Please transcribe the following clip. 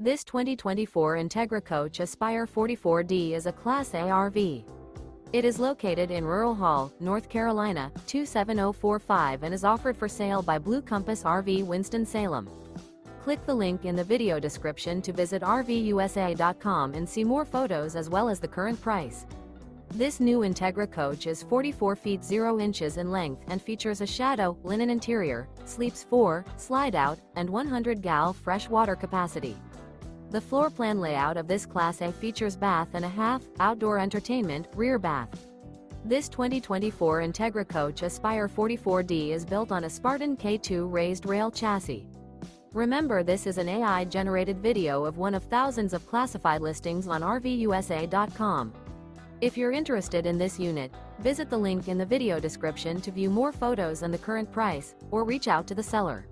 This 2024 Entegra Coach Aspire 44D is a Class A RV. It is located in Rural Hall, North Carolina, 27045 and is offered for sale by Blue Compass RV Winston, Salem. Click the link in the video description to visit RVUSA.com and see more photos as well as the current price. This new Entegra Coach is 44 feet 0 inches in length and features a shadow, linen interior, sleeps 4, slide-out, and 100 gal fresh water capacity. The floor plan layout of this Class A features bath and a half, outdoor entertainment, rear bath. This 2024 Entegra Coach Aspire 44D is built on a Spartan K2 Raised-Rail chassis. Remember, this is an AI-generated video of one of thousands of classified listings on RVUSA.com. If you're interested in this unit, visit the link in the video description to view more photos and the current price, or reach out to the seller.